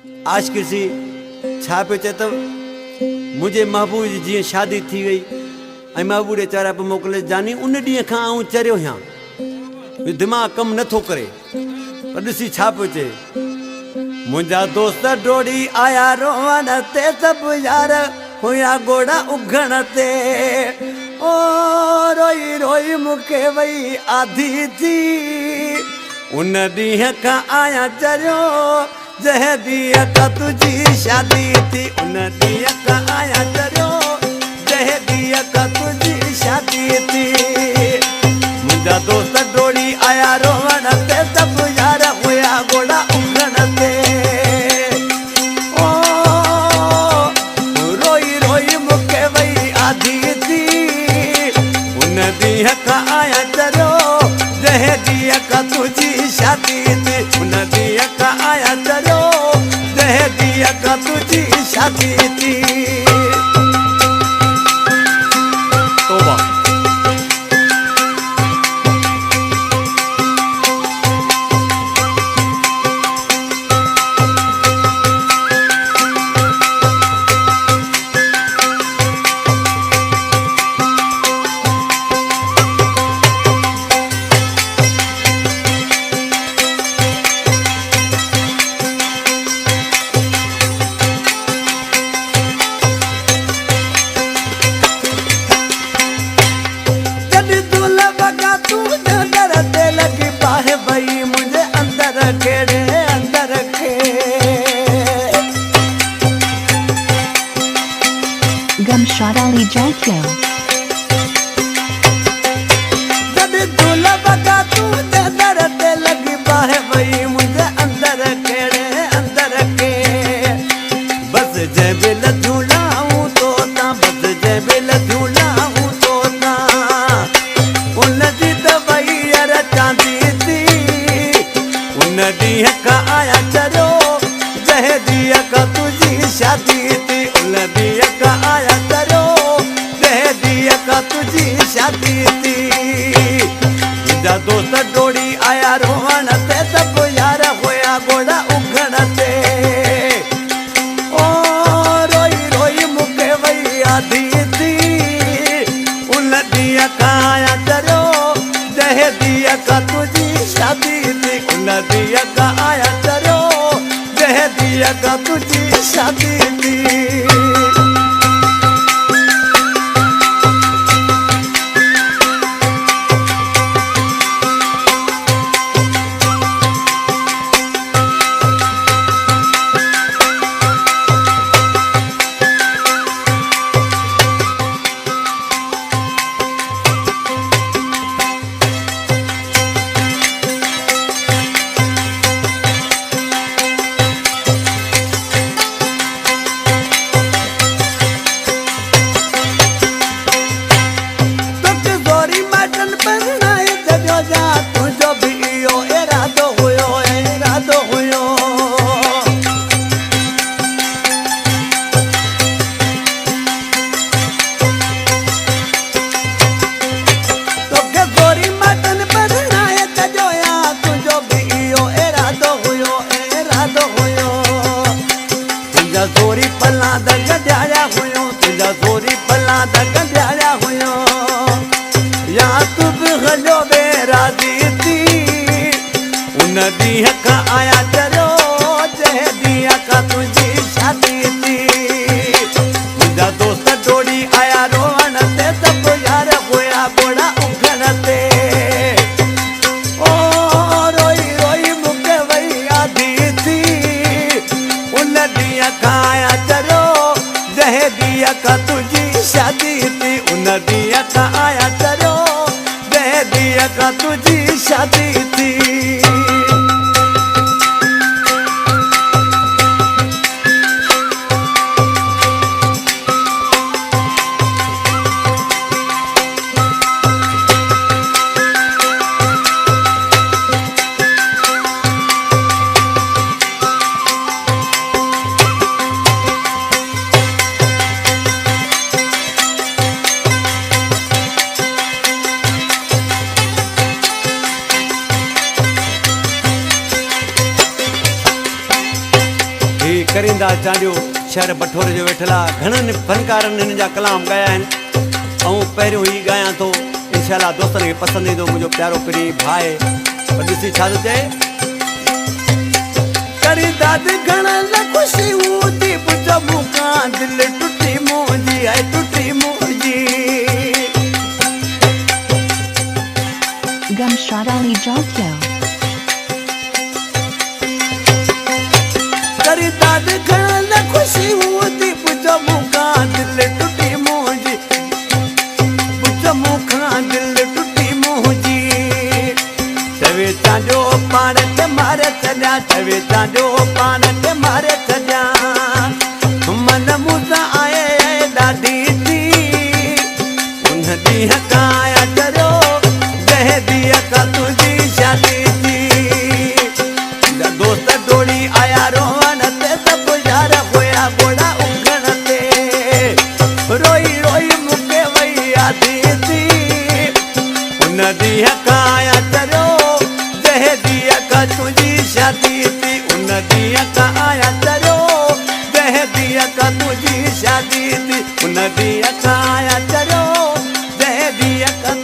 आज किसी छा पे चए तो मुझे महबूब जी जीअं शादी थी वई ऐं महबूब ॾे चारा पे मोकिले जानी उन ॾींहं खां आऊं चरियो आहियां दिमाग़ कमु नथो करे पर ॾिसी छा पियो चए मुंहिंजा दोस्त डोड़ी आया रोवण ते सभु यार हुया घोड़ा उघण ते ओ रोई रोई मूंखे वई आधी थी उन ॾींहं खां आया चरियो जह दिया का तुझी शादी थी उन दिया का आया चरियो जह दिया का तुझी शादी थी मुंहिंजा दोस्त डोड़ी आया रोवण ते सभु यार हुया घोड़ा उघण ते ओ रोई रोई मूंखे वई आधी थी उन ॾींहं खां आया चरियो जह दिया का तुझी शादी थी उन ॾींहं खां आया चरियो जह दिया का तुझी शादी थी तौबा Gumshot Ali Jakyo. जब दुल बगा तू दे दर ते लगी बाहे वही मुझे अंदर खेड़े अंदर के बस जैबिल झूलाऊं तोता बस जैबिल झूलाऊं तोता उन दी दवाई यार चांदी थी उन ॾींहं खां आया चरियो जह दिया का तुझी शादी थी उन ॾींहं खां आया चरियो जह दिया का तुझी शादी थी मुंहिंजा दोस्त डोड़ी आया रोवण ते सभु यार हुया घोड़ा उघण ते ओ रोई रोई मूंखे वई आधी थी उन ॾींहं खां आया चरियो जह दिया का तुझी शादी थी उन ॾींहं खां आया चरियो जह दिया का तुझी शादी थी ज़ोरी पला दग ॾियारिया हुयो तुंहिंजा ज़ोरी पला दग ॾियारिया हुयो या तूं बि हलियो वे राज़ी थी उन ॾींहं खां आया चरियो जह ॾींहं खां तुंहिंजी शादी थी मुंहिंजा दोस्त डोड़ी आया रोवण ते सभु यार हुया घोड़ा उघण ते ओ रोई रोई मूंखे वई आधी थी उन ॾींहं खां आया चरियो जह ॾींहं खां तुंहिंजी शादी थी उन ॾींहं खां आया चरियो जह ॾींहं खां तुंहिंजी शादी थी करींदा चांडियो शहर बठोरे जो वेठल आहे। घणनि फनकारनि हिन जा कलाम ॻाया आहिनि ऐं पहिरियों ई ॻायां थो। इंशाअल्लाह दोस्तनि खे पसंदि ईंदो मुंहिंजो प्यारो प्री भाई। पर ॾिसी छा थो चए, करींदा घणनि ख़ुशी हूंदी पुछो मूंखां दिलि टुटी मुंहिंजी आहे टुटी मुंहिंजी। Gumshot Ali Jokyo. करींदा घणनि ख़ुशी हूंदी पुछो मूंखां दिलि टुटी मुंहिंजी पुछो मूंखां दिलि टुटी मुंहिंजी। चवे चांडियो पाण खे मारे छॾियां चवे चांडियो पाण खे मारे छॾियां। मन मूंसां आहे ॾाढी थी उन ॾींहं खां आया डरियो जंहिं ॾींहं खां तुंहिंजी शादी थी। दोस्त डोड़ी आया रोहन ते सभु यार हुया घोड़ा उगण ते रोई रोई मूंखे वई यादी थी उन ॾींहं खां आया डरियो जंहिं ॾींहं खां तुंहिंजी शादी थी। उन ॾींहं खां आया डरियो जंहिं ॾींहं खां तुंहिंजी शादी थी। उन ॾींहं खां आया डरियो जंहिं ॾींहं खां